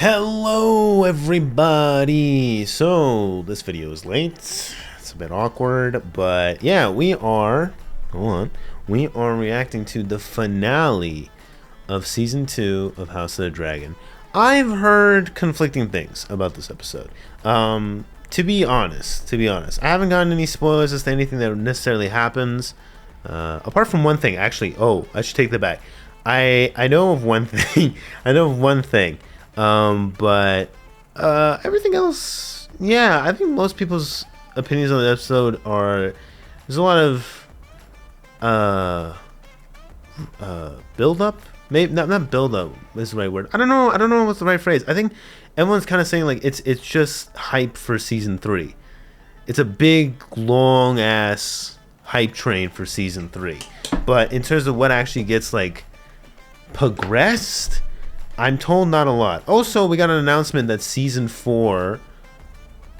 Hello everybody! So this video is late. It's a bit awkward, but yeah, we are reacting to the finale of season 2 of House of the Dragon. I've heard conflicting things about this episode. To be honest, I haven't gotten any spoilers as to anything that necessarily happens. Apart from one thing, actually. Oh, I should take that back. I know of one thing. I know of one thing. But everything else, yeah, I think most people's opinions on the episode are there's a lot of build up. Maybe not build up is the right word. I don't know what's the right phrase. I think everyone's kind of saying like it's just hype for season 3. It's a big long ass hype train for season 3. But in terms of what actually gets like progressed, I'm told not a lot. Also, we got an announcement that season 4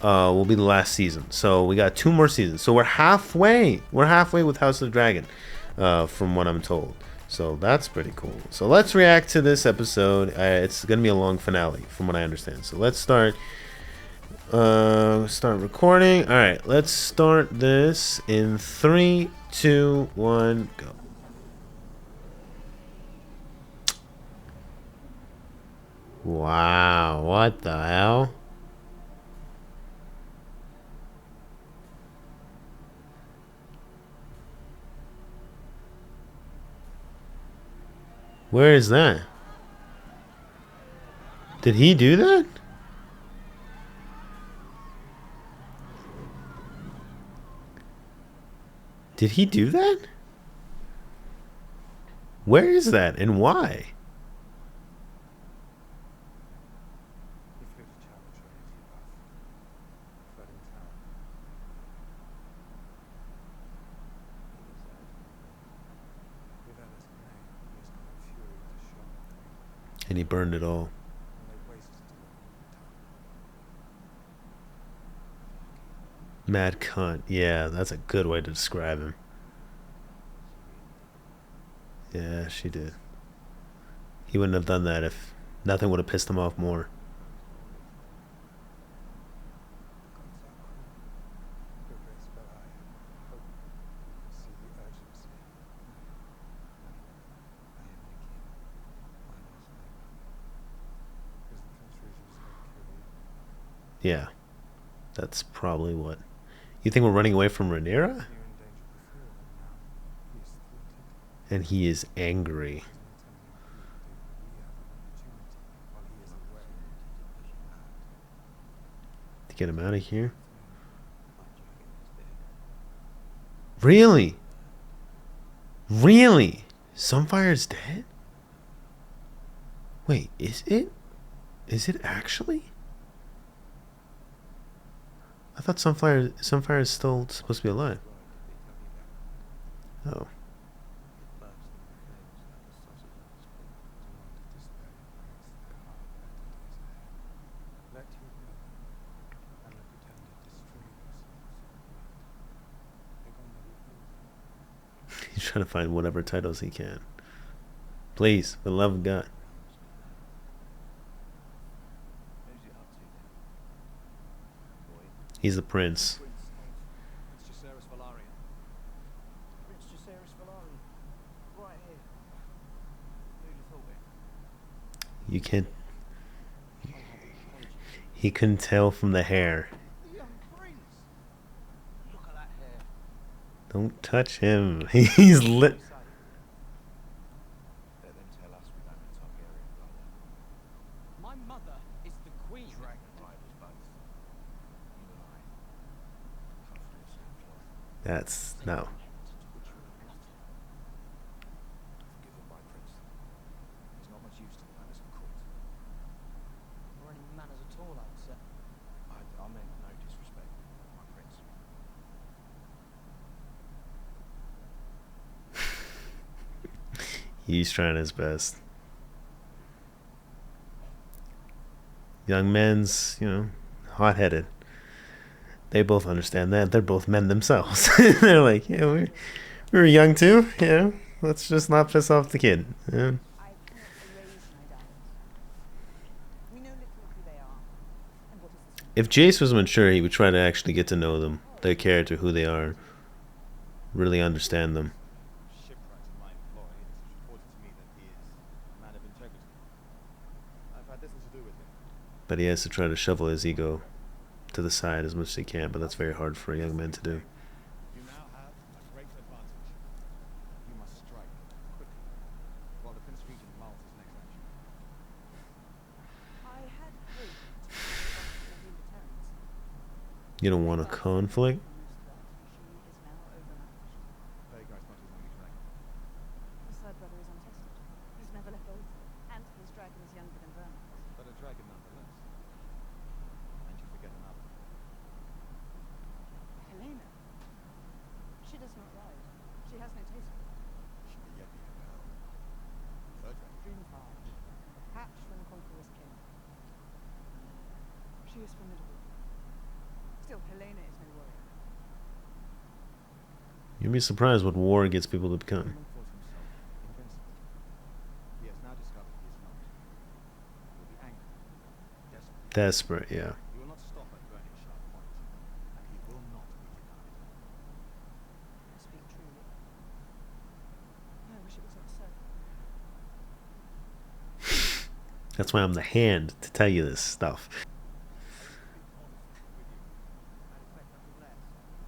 will be the last season. So we got 2 more seasons. So we're halfway. We're halfway with House of the Dragon, from what I'm told. So that's pretty cool. So let's react to this episode. It's gonna be a long finale, from what I understand. So let's start. Start recording. All right, let's start this in 3, 2, 1, go. Wow, what the hell? Where is that? Did he do that? Did he do that? Where is that and why? And he burned it all. Mad cunt. Yeah, that's a good way to describe him. Yeah, she did. He wouldn't have done that if nothing would have pissed him off more. Yeah, that's probably what. You think we're running away from Rhaenyra? And he is angry. To get him out of here? Really? Really? Sunfire's dead? Wait, is it? Is it actually? I thought Sunfire is still supposed to be alive. Oh. He's trying to find whatever titles he can. Please, for the love of God. He's the prince. You can't. He couldn't tell from the hair. Don't touch him. He's lit. My mother is the queen. That's no. He's trying his best. Young men's, hot-headed. They both understand that. They're both men themselves. They're like, yeah, we were young too. Yeah, let's just not piss off the kid. Yeah. If Jace was mature, he would try to actually get to know them, their character, who they are, really understand them. Shipwrights in my employ, it's reported to me that he is a man of integrity. I've had little to do with him. But he has to try to shovel his ego to the side as much as he can, but that's very hard for a young man to do. You now have a great advantage. You must strike quickly, while the Prince Regent mulls his next action. I had hoped to be the deterrent. You don't want a conflict? Vhagar's not his only dragon. His third brother is untested. He's never left Goldn, and his dragon is younger than Vernon. But a dragon nonetheless. And you forget another. Helena. She does not ride. She has no taste for it. She may yet be compelled. Her dragon. Dreams hard. Hatched when the conquerors came. She is formidable. Still, Helena is no warrior. You'd be surprised what war gets people to become. Goldn thought himself invincible. He has now discovered he is not. He will be angry, desperate. Desperate, yeah. He will not stop at burning sharp point, and he will not be denied. I speak truly. I wish it was absurd. That's why I'm the hand to tell you this stuff.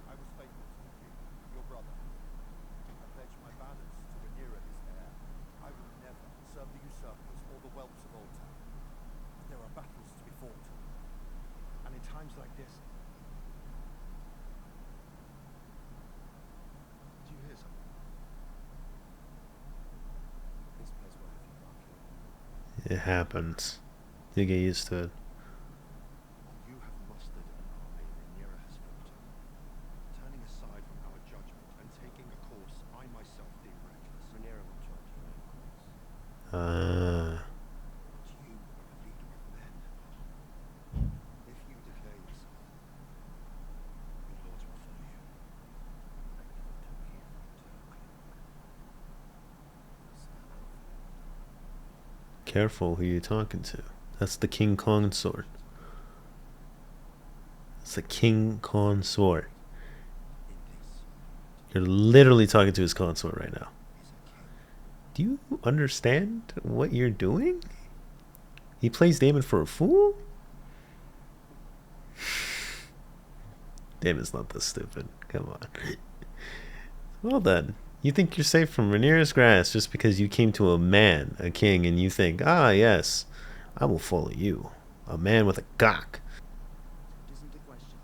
I was faithful to the king, your brother. I pledge my balance to Rhaenyra, his heir. I will never serve the usurpers or the whelps of Old Town. There are battles to be fought, and in times like this. Do you hear something? This place will have you marked. It happens. You get used to it. You have mustered an army Rhaenyra has fought. Turning aside from our judgment and taking a course I myself deem reckless. Rhaenyra will charge your own course. But you are a leader of men. If you declare yourself, your lords will follow you. Careful who you're talking to. That's the King Consort. It's the King Consort. You're literally talking to his consort right now. Do you understand what you're doing? He plays Daemon for a fool? Daemon's not this stupid. Come on. Well done. You think you're safe from Rhaenyra's grasp just because you came to a man, a king, and you think, ah, yes, I will follow you. A man with a cock. It isn't a question.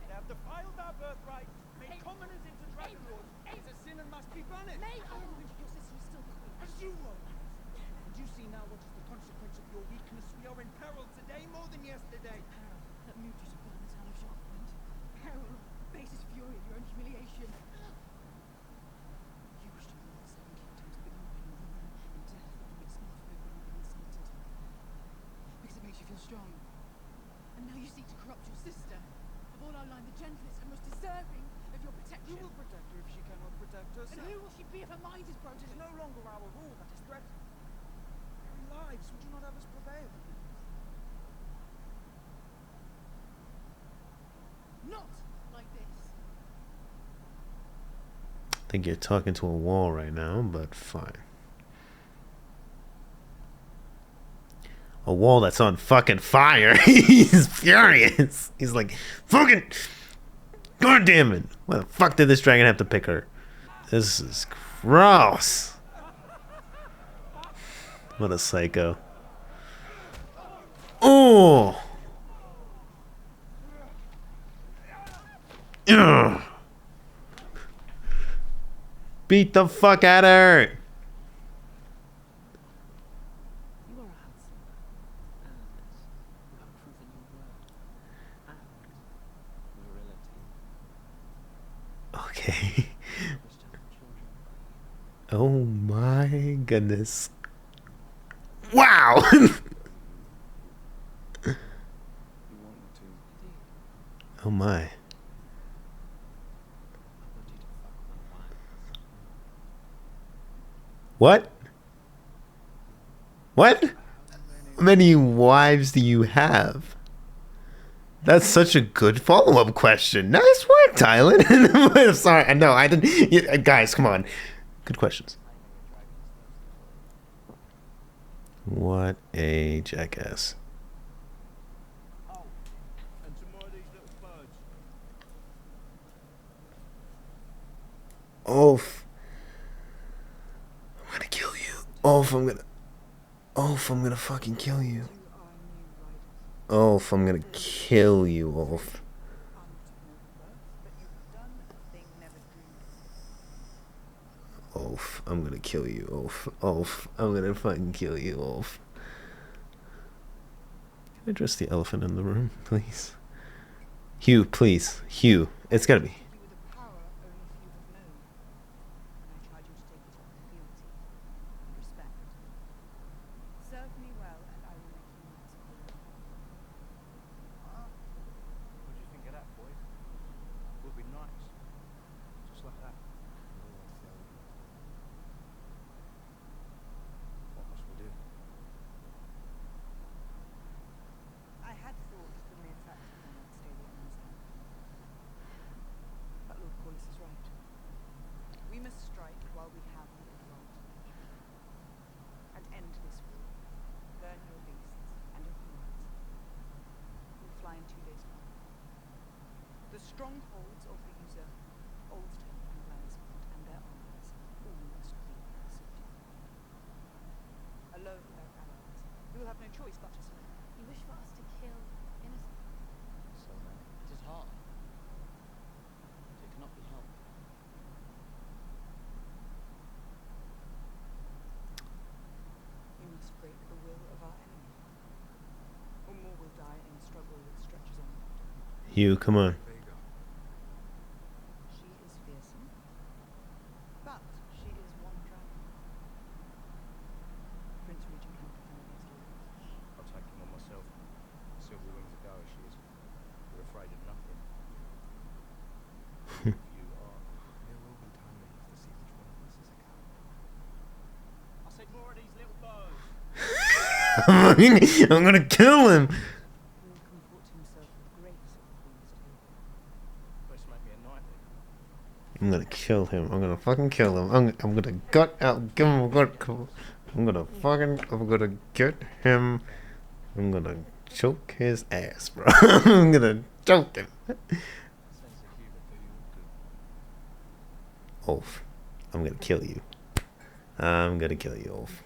They have defiled our birthright, made commoners into dragon lords. It's a sin and must be punished. Your sister is still queen. As you were. And you see now what is the consequence of your weakness. We are in peril today more than yesterday. Peril that moved you to burn the town of Sharpland. Peril, basest fury of your own humiliation. You wish to rule the seven kingdoms, but you bring ruin and death from its not over and insulted. Because it makes you feel strong. And now you seek to corrupt your sister. Of all our line, the gentlest and most deserving of your protection. Who will protect her if she cannot protect herself? And who will she be if her mind is broken? It is no longer our rule that is threatened. Very lives would you not have us prevail? Not like this. I think you're talking to a wall right now, but fine. A wall that's on fucking fire. He's furious. He's like, fucking, god damn it. Why the fuck did this dragon have to pick her? This is gross. What a psycho. Oh. Ugh. Beat the fuck out of her. You are a handsome man, and you have proven your worth and virility. Okay. Wish to have children by you. Oh my goodness. Wow. You want me to? Indeed. Oh my. I want you to fuck my wife. What? What? How many wives do you have? That's such a good follow-up question. Nice work, Tylen. I'm sorry. I know I didn't. Guys, come on. Good questions. What a jackass. Oh, and some more of these little birds. Oof. I'm gonna kill you. Oof, I'm gonna. Oof, I'm gonna fucking kill you. Oof, I'm gonna kill you, Oof. Oof, I'm gonna kill you, Oof. Oof, I'm gonna fucking kill you, Oof. Can I address the elephant in the room, please? Hugh, please. Hugh, it's gotta be. What do you think of that, boy? Would be nice. Just like that. What must we do? I had thought the mere fact of them might stay the understand. But Lord Corliss is right. We must strike while we have the advantage. And end this war. Burn your beasts and your comrades. We'll fly in 2 days' time. The strongholds of the user, Oldtown and Lannisport, and their armies, all must be subdued. Alone without allies, we will have no choice but to surrender. You wish for us to kill innocent? So then, it is hard. It cannot be helped. We must break the will of our enemy. Or more will die in a struggle that stretches on. Hugh, come on. She is fearsome, but she is one dragon. Prince Regent cannot defend against all this. I'll take him on myself. Silver wings a go as she is. We're afraid of nothing. You are. There will be time enough to see which one of us is a coward. I said more of these little birds. I'm gonna kill him. He will comport himself with grace at the queen's table. Best make me a knight then. I'm gonna kill him. I'm gonna fucking kill him. I'm gonna gut out. Give him a gut. I'm gonna get him. I'm gonna choke his ass, bro. I'm gonna choke him. Sense of humour do you all good. Ulf, I'm gonna kill you. I'm gonna kill you, Ulf.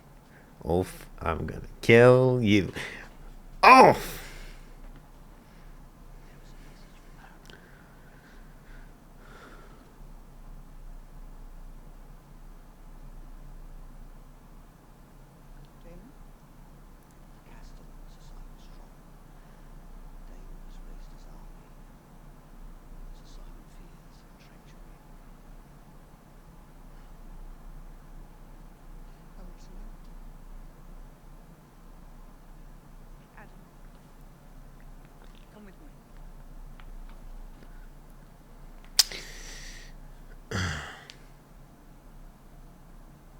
Ulf, I'm gonna kill you. Ulf! Damon? Castellan's a silent strong. Damon has raised his army. It's a silent fears and treachery. I will select. Adam. Come with me.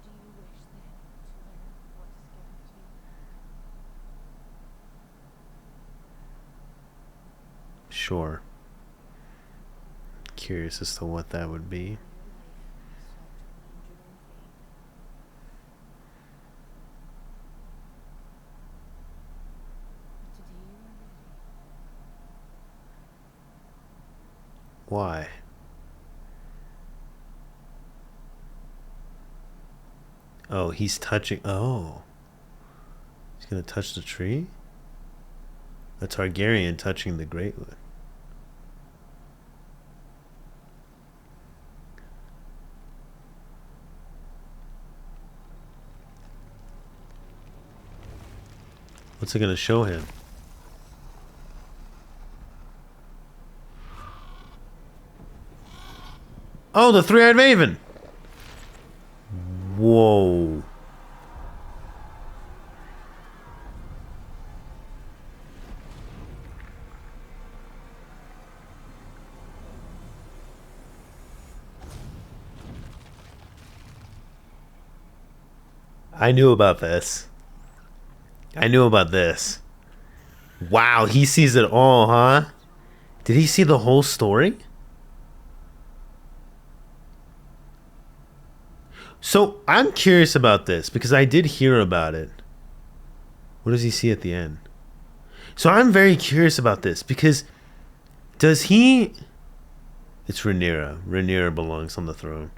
Do you wish then to learn what is given to you? Sure. Curious as to what that would be. Your life sought to wind your own fate. But today you are ready. Why? Oh, he's touching. Oh. He's gonna touch the tree? A Targaryen touching the Greatwood. What's it gonna show him? Oh, the three-eyed raven! Whoa. I knew about this. I knew about this. Wow, he sees it all, huh? Did he see the whole story? So I'm curious about this because I did hear about it. What does he see at the end? So I'm very curious about this because does he... It's Rhaenyra. Rhaenyra belongs on the throne.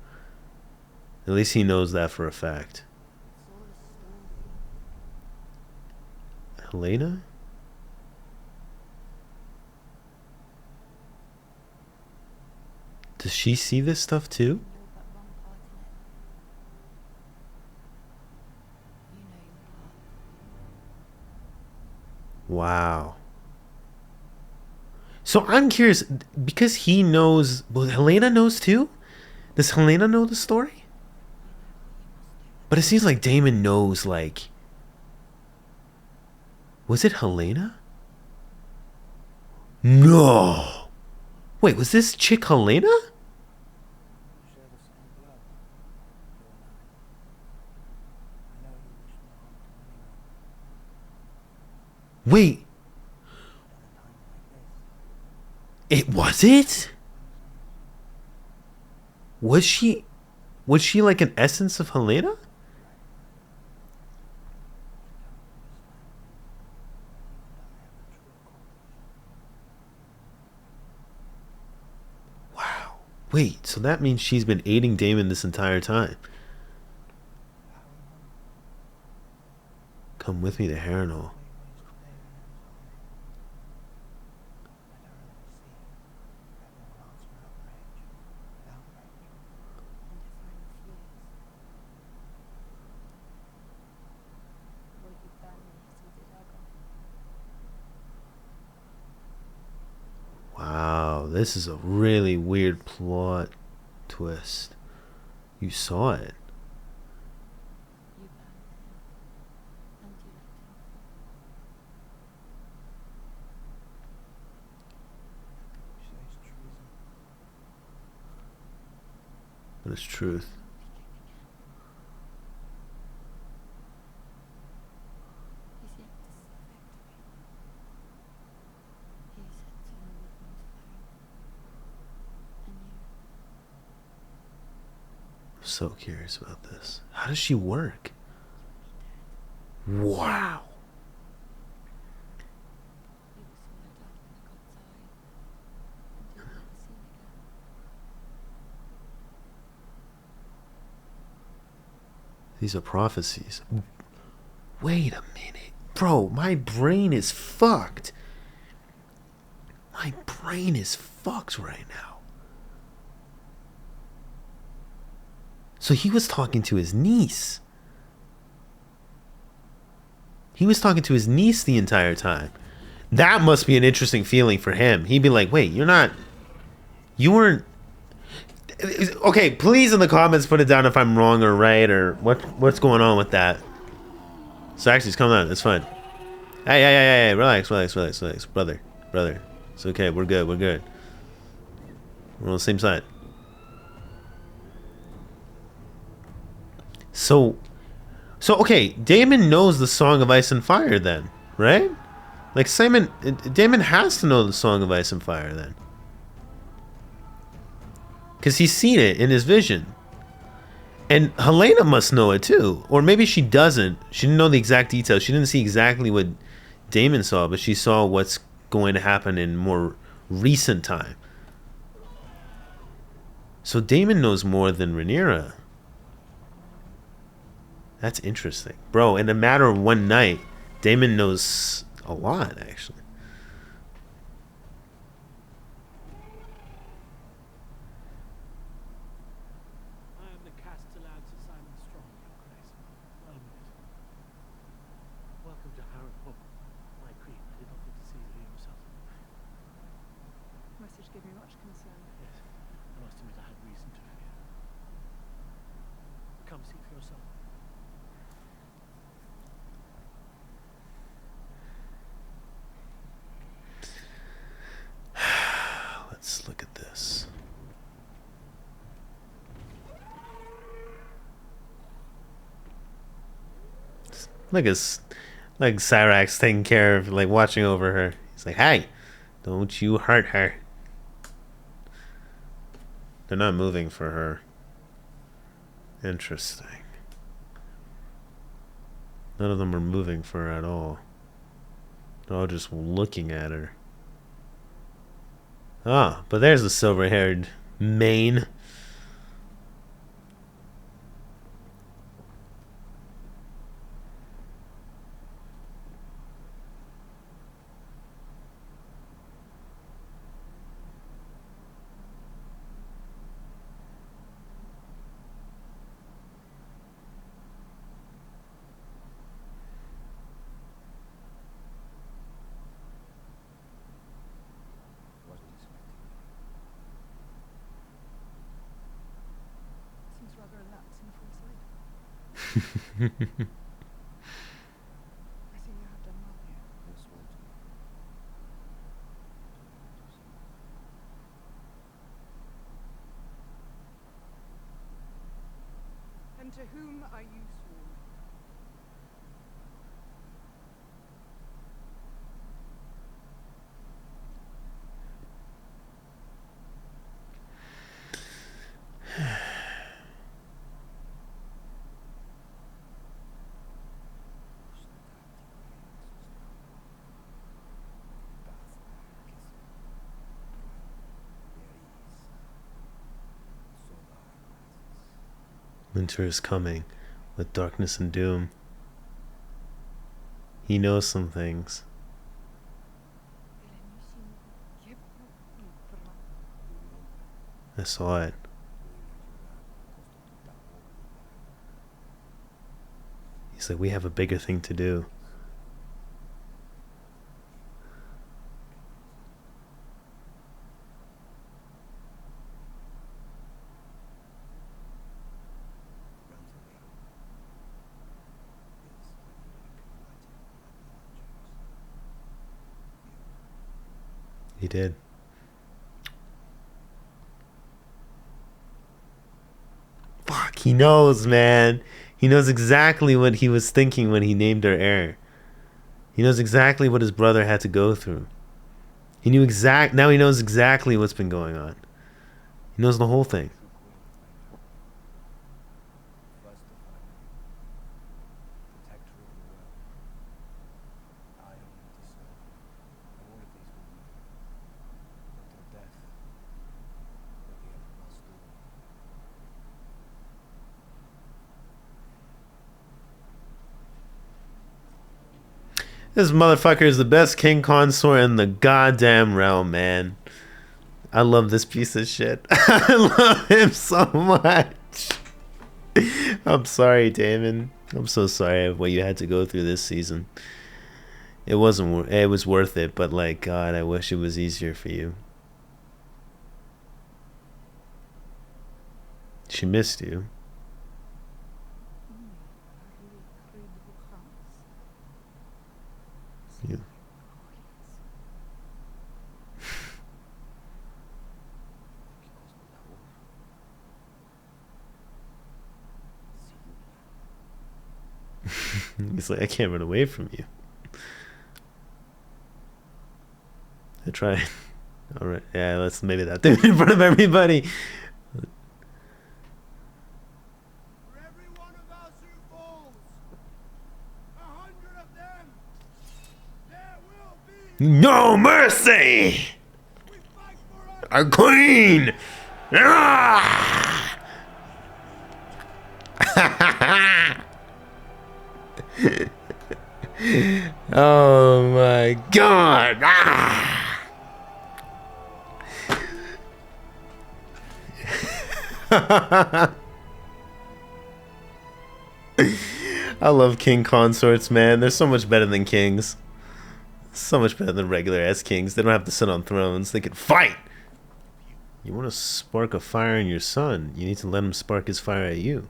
At least he knows that for a fact. Helena? Does she see this stuff too? Wow. So I'm curious because he knows. Well, Helena knows too. Does Helena know the story? But it seems like Damon knows. Like, was it Helena? No. Wait, was this chick Helena? Share the same blood, you and I. I know you wish no harm to anyone. Wait, At a time like this, it was it? Was she? Was she like an essence of Helena? Wow. Wait, so that means she's been aiding Damon this entire time. Come with me to Harrenhal. Wow, this is a really weird plot twist. You saw it. But it's truth. I'm so curious about this. How does she work? Wow. These are prophecies. Wait a minute. Bro, my brain is fucked. My brain is fucked right now. So he was talking to his niece. He was talking to his niece the entire time. That must be an interesting feeling for him. He'd be like, wait, you weren't. Okay, please in the comments put it down if I'm wrong or right or what's going on with that. So actually, it's coming on. It's fine. Hey, relax, brother. It's okay. We're good. We're on the same side. So okay, Damon knows the Song of Ice and Fire then, right? Like Damon has to know the Song of Ice and Fire then. Because he's seen it in his vision. And Helena must know it too. Or maybe she doesn't. She didn't know the exact details. She didn't see exactly what Damon saw, but she saw what's going to happen in more recent time. So Damon knows more than Rhaenyra. That's interesting. Bro, in a matter of one night, Damon knows a lot, actually. Message gave me much concern. Yes, I must admit I had reason to fear. Come see for yourself. Let's look at this. Look at like Cyrax taking care of, like watching over her. He's like, hey, don't you hurt her. They're not moving for her. Interesting. None of them are moving for her at all. They're all just looking at her. Ah, but there's the silver-haired mane. Wasn't expecting you. Seems rather relaxing for a sight. I see you have done well here. No small talk. And to whom are you sworn? Winter is coming with darkness and doom. He knows some things. I saw it. He's like, we have a bigger thing to do. He did. Fuck, he knows, man. He knows exactly what he was thinking when he named her heir. He knows exactly what his brother had to go through. Now he knows exactly what's been going on. He knows the whole thing. This motherfucker is the best king consort in the goddamn realm, man. I love this piece of shit. I love him so much. I'm sorry, Damon. I'm so sorry of what you had to go through this season. It was worth it, but like, God, I wish it was easier for you. She missed you. Yeah. He's like, I can't run away from you. I tried. All right, yeah, let's maybe that thing in front of everybody. For every one of us who falls, 100 of them, there will be. No mercy. We fight for Our queen. Ah! Oh my God. Ah! I love king consorts, man. They're so much better than kings. So much better than regular ass kings. They don't have to sit on thrones. They can fight. You want to spark a fire in your son, you need to let him spark his fire at you.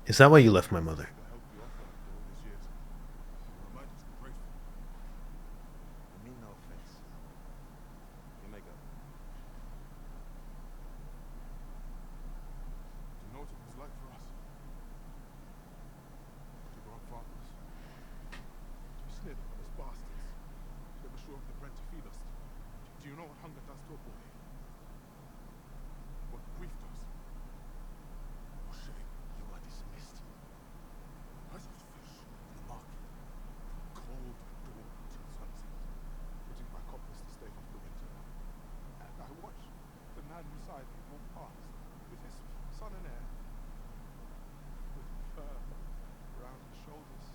Is that why you left my mother? I mean no offense. You may go. You know what it was like for us? To grow up fathers. We sniffed on us bastards. Never sure of a boy, what grief does, or shame, you are dismissed. As you fish in the market, from cold dawn till sunset, putting back uppers to stave off the winter. And I watch the man beside me walk past with his son and heir, with fur around his shoulders,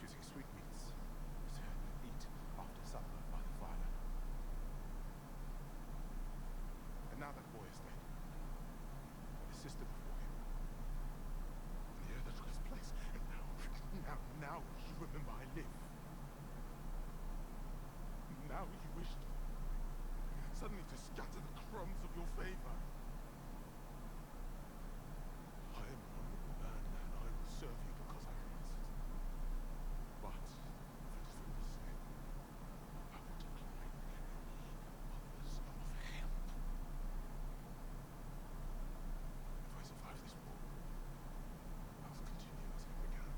choosing sweetmeats to eat after supper by the fire. And now that boy is dead, and his sister before him, and the other took his place. And now you remember I live. Now you wish suddenly to scatter the crumbs of your favor. I am an honorable man, and I will serve you because I must. But if it is for the same, I will decline any offers of hemp. If I survive this war, I will continue as I began.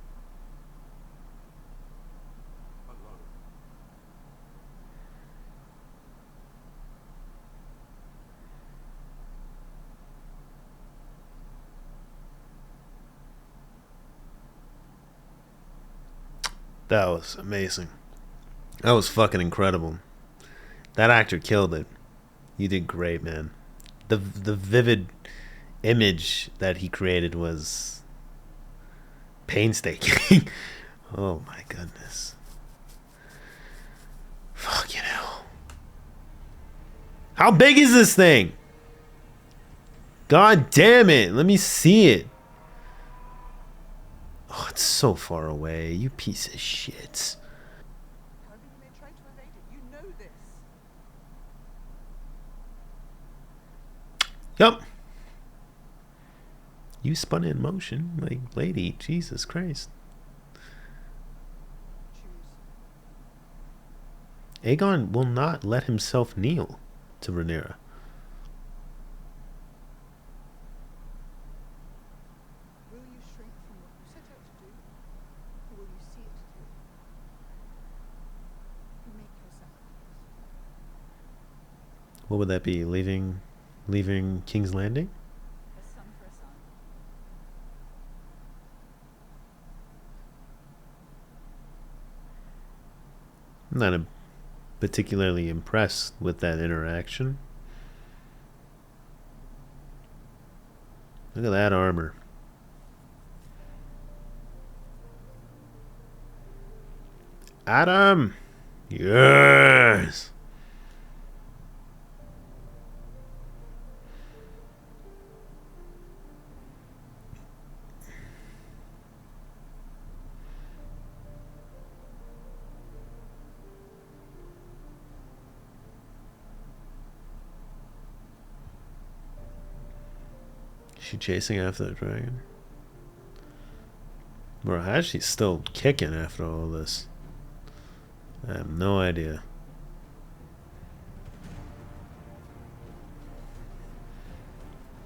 Alone. That was amazing. That was fucking incredible. That actor killed it. You did great, man. The vivid image that he created was painstaking. Oh my goodness. Fucking hell. How big is this thing? God damn it. Let me see it. Oh, it's so far away. You piece of shit. However you may try to evade it, you know this. Yup. You spun it in motion, like, lady. Jesus Christ. Choose. Aegon will not let himself kneel to Rhaenyra. Will you shrink from what you set out to do, or will you see it through? You make your sacrifice. What would that be? Leaving King's Landing? A son for a son. I'm not particularly impressed with that interaction. Look at that armor. Adam! Yes! Is she chasing after the dragon? Bro, how's she still kicking after all this? I have no idea.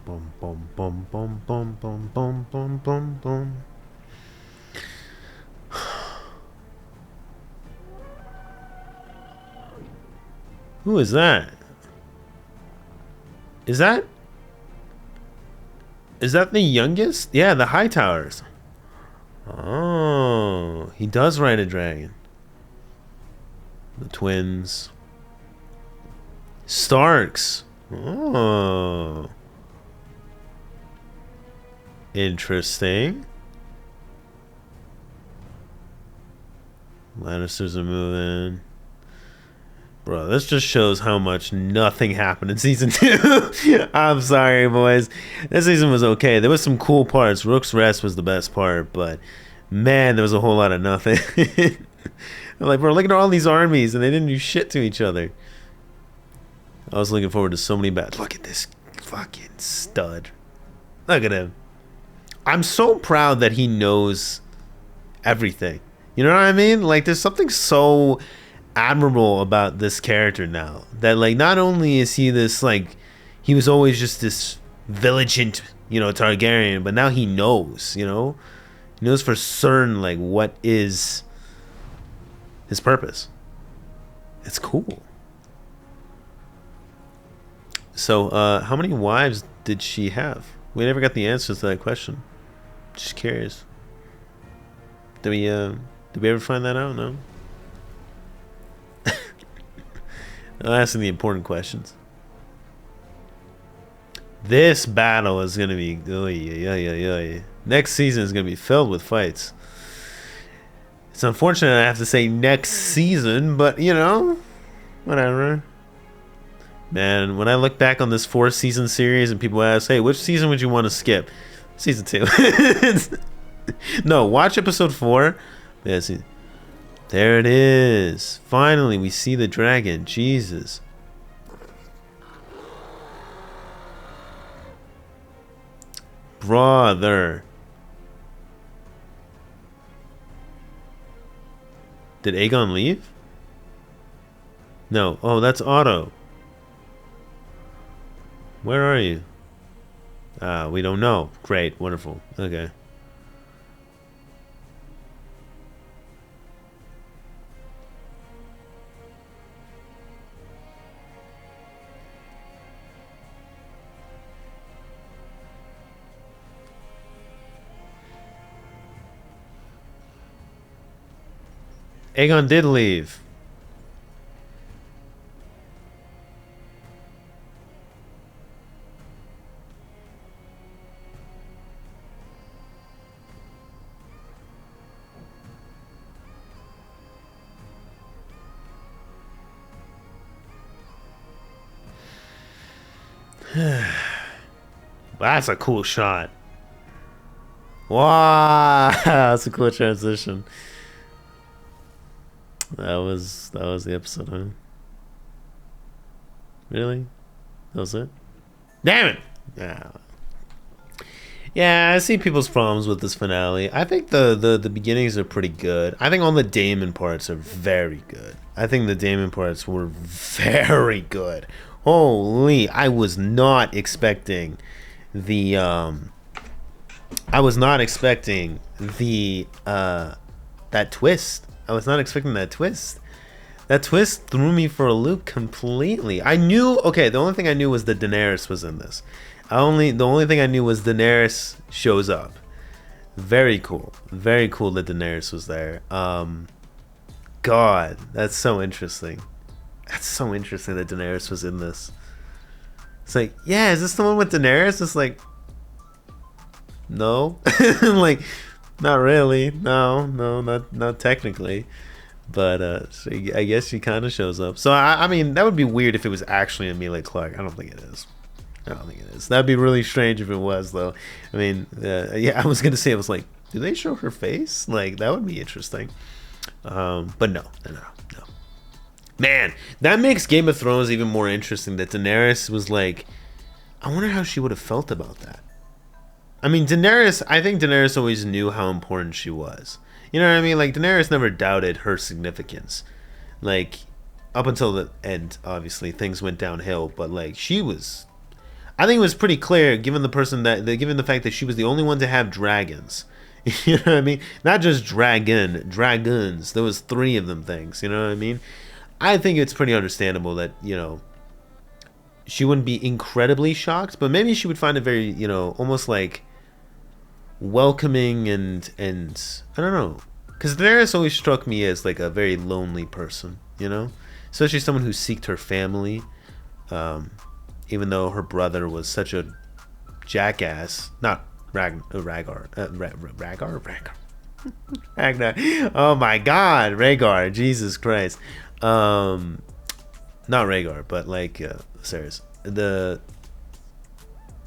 Boom, boom, boom, boom, boom, boom, boom, boom, boom, boom. Who is that? Is that the youngest? Yeah, the Hightowers. Oh, he does ride a dragon. The twins. Starks. Oh. Interesting. Lannisters are moving. Bro, this just shows how much nothing happened in season 2. I'm sorry, boys. This season was okay. There was some cool parts. Rook's Rest was the best part, but man, there was a whole lot of nothing. Like, bro, look at all these armies, and they didn't do shit to each other. I was looking forward to so many battles. Look at this fucking stud. Look at him. I'm so proud that he knows everything. You know what I mean? Like, there's something so admirable about this character now, that like not only is he this, like, he was always just this vigilant, Targaryen, but now he knows, he knows for certain like what is his purpose. It's cool. So, how many wives did she have? We never got the answers to that question. Just curious. Did we ever find that out? No. I'm asking the important questions. This battle is gonna be next season is gonna be filled with fights. It's unfortunate I have to say next season, but you know, whatever. Man, when I look back on this 4-season series and people ask, hey, which season would you want to skip? Season 2. No, watch episode 4. Yeah, see. There it is. Finally, we see the dragon. Jesus. Brother. Did Aegon leave? No. Oh, that's Otto. Where are you? We don't know. Great. Wonderful. Okay. Aegon did leave. That's a cool shot. Wow, that's a cool transition. That was the episode, huh? Really? That was it? Damn it! Yeah, I see people's problems with this finale. I think the beginnings are pretty good. I think all the Daemon parts are very good. I think the Daemon parts were very good. Holy, I was not expecting the that twist. I was not expecting that twist. That twist threw me for a loop completely. I knew, okay, the only thing I knew was that Daenerys was in this. The only thing I knew was Daenerys shows up. Very cool. Very cool that Daenerys was there. God, that's so interesting. That's so interesting that Daenerys was in this. It's like, yeah, is this the one with Daenerys? It's like, no. Like, not really. No, not technically. But so I guess she kind of shows up. So I mean, that would be weird if it was actually Emilia Clarke. I don't think it is. That'd be really strange if it was, though. I mean, yeah, I was gonna say, I was like, do they show her face? Like, that would be interesting. But no. Man, that makes Game of Thrones even more interesting. That Daenerys was like, I wonder how she would have felt about that. I mean, I think Daenerys always knew how important she was. You know what I mean? Like, Daenerys never doubted her significance. Like, up until the end, obviously, things went downhill. But, like, she was... I think it was pretty clear, given the fact that she was the only one to have dragons. You know what I mean? Not just dragons. There was 3 of them things. You know what I mean? I think it's pretty understandable that, you know, she wouldn't be incredibly shocked, but maybe she would find it very, you know, almost like welcoming and I don't know, because Daenerys always struck me as like a very lonely person, you know, especially someone who seeked her family, even though her brother was such a jackass. Not Rhaegar. Ragnar. Oh my God, Rhaegar. Jesus Christ. Not Rhaegar, but like Sarah's.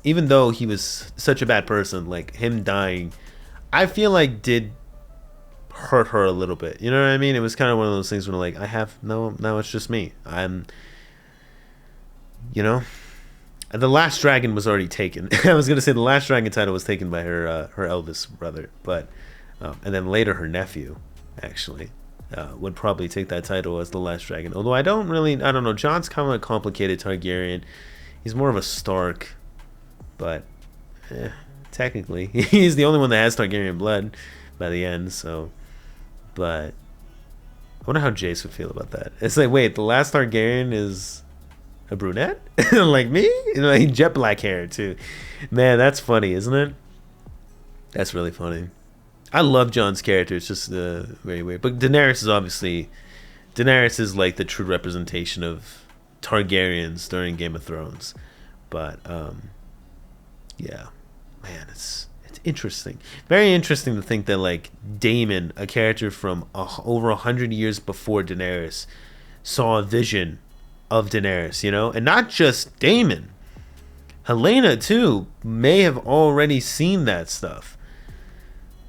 Even though he was such a bad person, like him dying, I feel like did hurt her a little bit. You know what I mean? It was kind of one of those things where like, now it's just me. You know, the last dragon was already taken. I was gonna say the last dragon title was taken by her eldest brother, but and then later her nephew actually would probably take that title as the last dragon. Although I don't know. Jon's kind of a complicated Targaryen. He's more of a Stark, but technically he's the only one that has Targaryen blood by the end. So, but I wonder how Jace would feel about that. It's like, wait, the last Targaryen is A brunette? Like me? Like jet black hair too. Man, that's funny, isn't it? That's really funny. I love Jon's character. It's just very weird. But Daenerys is like the true representation of Targaryens during Game of Thrones. But yeah, man, it's interesting. Very interesting to think that like Daemon, a character from over 100 years before Daenerys, saw a vision of Daenerys, and not just Daemon. Helena too may have already seen that stuff.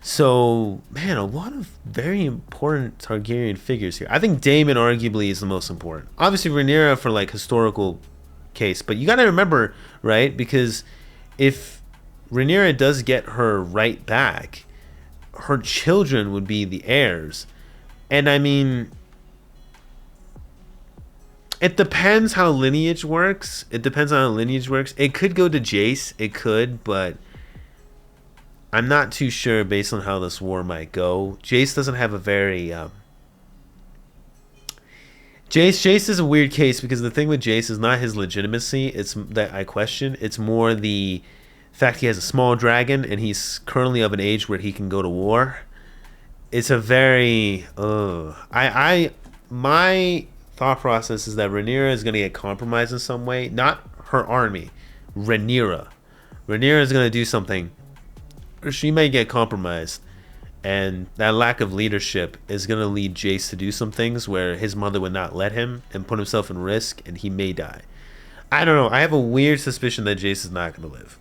So, man, a lot of very important Targaryen figures here. I think Daemon arguably is the most important. Obviously, Rhaenyra for like historical case, but you got to remember, right? Because if Rhaenyra does get her right back, her children would be the heirs. And I mean, it depends how lineage works. It could go to Jace. It could, but I'm not too sure based on how this war might go. Jace doesn't have a very Jace is a weird case because the thing with Jace is not his legitimacy. It's that I question. It's more the fact he has a small dragon and he's currently of an age where he can go to war. It's a very my thought process is that Rhaenyra is going to get compromised in some way. Not her army. Rhaenyra is going to do something. Or she may get compromised. And that lack of leadership is going to lead Jace to do some things where his mother would not let him and put himself in risk, and he may die. I don't know. I have a weird suspicion that Jace is not going to live.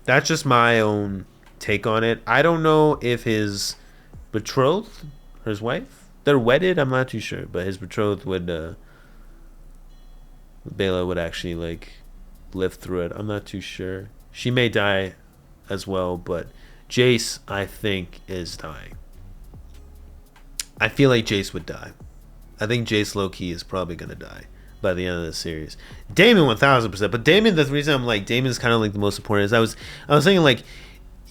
That's just my own take on it. I don't know if his betrothed, his wife, they're wedded. I'm not too sure, but his betrothed would, Bela would actually like live through it. I'm not too sure. She may die as well, but Jace, I think, is dying. I feel like Jace would die. I think Jace low-key is probably going to die by the end of the series. Daemon 1000%. But Daemon, the reason I'm like, Daemon is kind of like the most important is I was thinking like,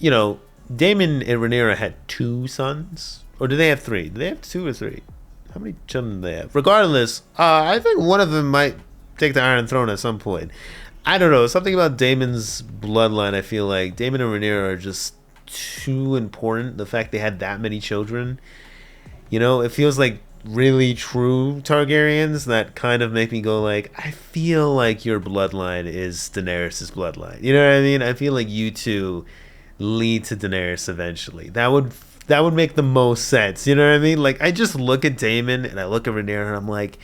Daemon and Rhaenyra had 2 sons. Or do they have 3? Do they have 2 or 3? How many children do they have? Regardless, I think one of them might take the Iron Throne at some point. I don't know. Something about Daemon's bloodline, I feel like Daemon and Rhaenyra are just too important. The fact they had that many children, it feels like really true Targaryens that kind of make me go like, I feel like your bloodline is Daenerys' bloodline. You know what I mean? I feel like you two lead to Daenerys eventually. That would make the most sense. You know what I mean? Like, I just look at Daemon and I look at Rhaenyra and I'm like,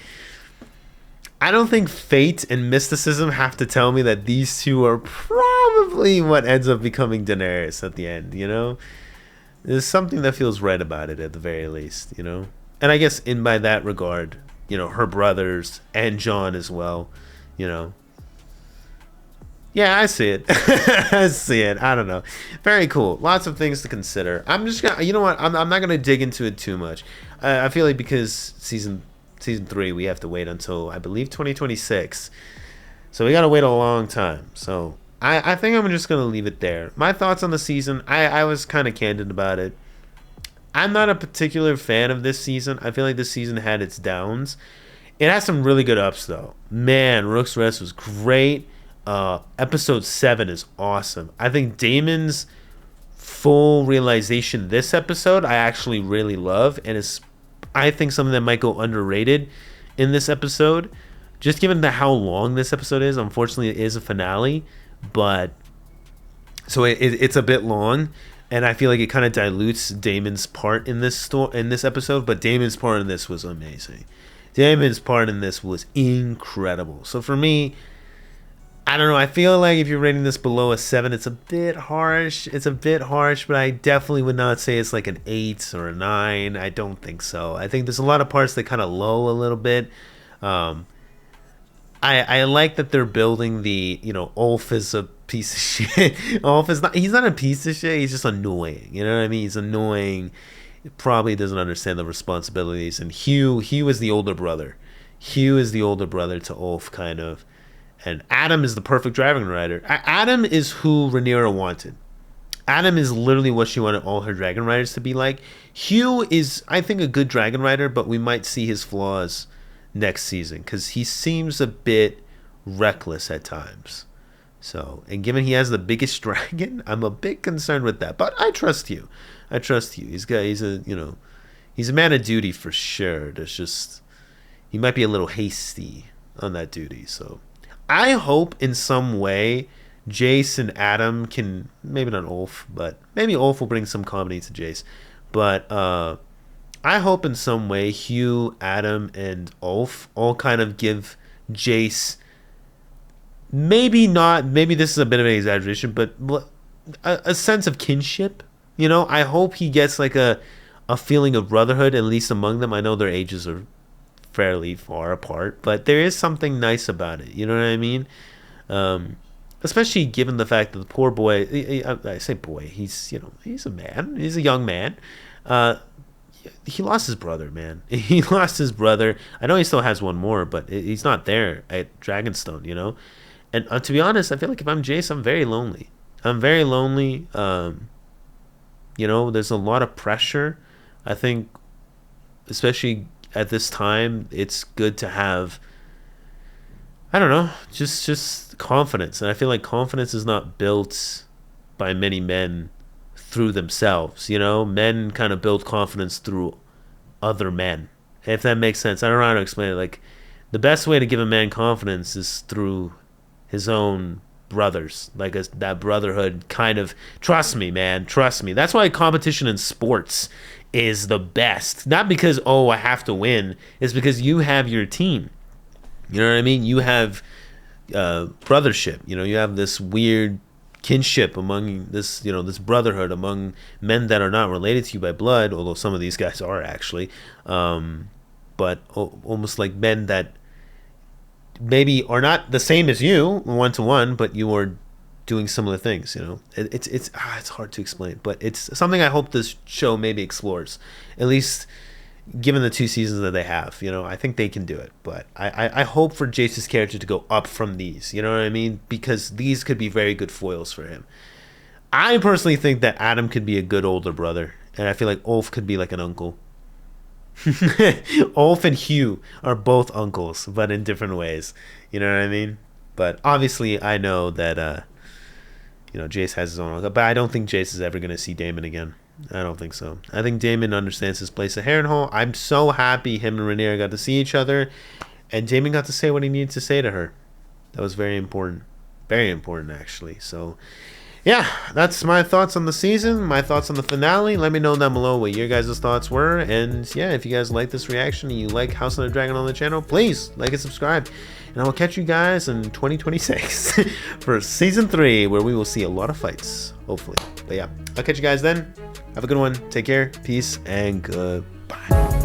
I don't think fate and mysticism have to tell me that these two are probably what ends up becoming Daenerys at the end, There's something that feels right about it at the very least, And I guess by that regard, her brothers and Jon as well, Yeah, I see it. I see it. I don't know. Very cool. Lots of things to consider. I'm just going to, you know what? I'm not going to dig into it too much. I feel like because season 3 we have to wait until I believe 2026, so we gotta wait a long time. So I think I'm just gonna leave it there. My thoughts on the season, I was kind of candid about it. I'm not a particular fan of this season. I feel like this season had its downs. It has some really good ups though. Man, Rook's Rest was great. Episode 7 is awesome. I think Daemon's full realization this episode I actually really love, and it's I think something that might go underrated in this episode, just given how long this episode is. Unfortunately, it is a finale, but so it's a bit long, and I feel like it kind of dilutes Daemon's part in this episode. But Daemon's part in this was amazing. Daemon's part in this was incredible. So for me, I don't know. I feel like if you're rating this below a 7, it's a bit harsh. But I definitely would not say it's like an 8 or a 9. I don't think so. I think there's a lot of parts that kind of lull a little bit. I like that they're building the, Ulf is a piece of shit. He's not a piece of shit. He's just annoying. You know what I mean? He's annoying. He probably doesn't understand the responsibilities. And Hugh is the older brother. Hugh is the older brother to Ulf, kind of. And Adam is the perfect dragon rider. Adam is who Rhaenyra wanted. Adam is literally what she wanted all her dragon riders to be like. Hugh is, I think, a good dragon rider, but we might see his flaws next season because he seems a bit reckless at times. So, and given he has the biggest dragon, I'm a bit concerned with that. But I trust you. I trust you. He's a he's a man of duty for sure. There's just he might be a little hasty on that duty. So I hope in some way Jace and Adam can, maybe not Ulf, but maybe Ulf will bring some comedy to Jace. But I hope in some way Hugh, Adam, and Ulf all kind of give Jace, maybe not, maybe this is a bit of an exaggeration, but a sense of kinship. You know, I hope he gets like a feeling of brotherhood, at least among them. I know their ages are fairly far apart, but there is something nice about it. You know what I mean? Especially given the fact that the poor boy, I say boy, he's a man, he's a young man. He lost his brother, man. He lost his brother. I know he still has one more, but he's not there at Dragonstone, you know. And to be honest, I feel like if I'm Jace, I'm very lonely. I'm very lonely. You know, there's a lot of pressure. I think, especially at this time, it's good to have, I don't know, just confidence. And I feel like confidence is not built by many men through themselves. You know, men kind of build confidence through other men, if that makes sense. I don't know how to explain it. Like, the best way to give a man confidence is through his own brothers, like that brotherhood kind of. Trust me, man, trust me. That's why competition in sports is the best. Not because, oh, I have to win. It's because you have your team. You know what I mean? You have brothership. You know, you have this weird kinship among this, you know, this brotherhood among men that are not related to you by blood, although some of these guys are actually, but almost like men that maybe are not the same as you one to one, but you are doing similar things. You know, it's hard to explain, but it's something I hope this show maybe explores, at least given the 2 seasons that they have. You know, I think they can do it, but I hope for Jace's character to go up from these. You know what I mean? Because these could be very good foils for him. I personally think that Adam could be a good older brother, and I feel like Ulf could be like an uncle. Ulf and Hugh are both uncles, but in different ways. You know what I mean? But obviously, I know that you know, Jace has his own uncle, but I don't think Jace is ever going to see Daemon again. I don't think so. I think Daemon understands his place at Harrenhal. I'm so happy him and Rhaenyra got to see each other, and Daemon got to say what he needed to say to her. That was very important. Very important, actually. So, yeah, that's my thoughts on the season, my thoughts on the finale. Let me know down below what your guys' thoughts were. And yeah, if you guys like this reaction and you like House of the Dragon on the channel, please like and subscribe. And I will catch you guys in 2026 for season 3, where we will see a lot of fights, hopefully. But yeah, I'll catch you guys then. Have a good one. Take care. Peace and goodbye.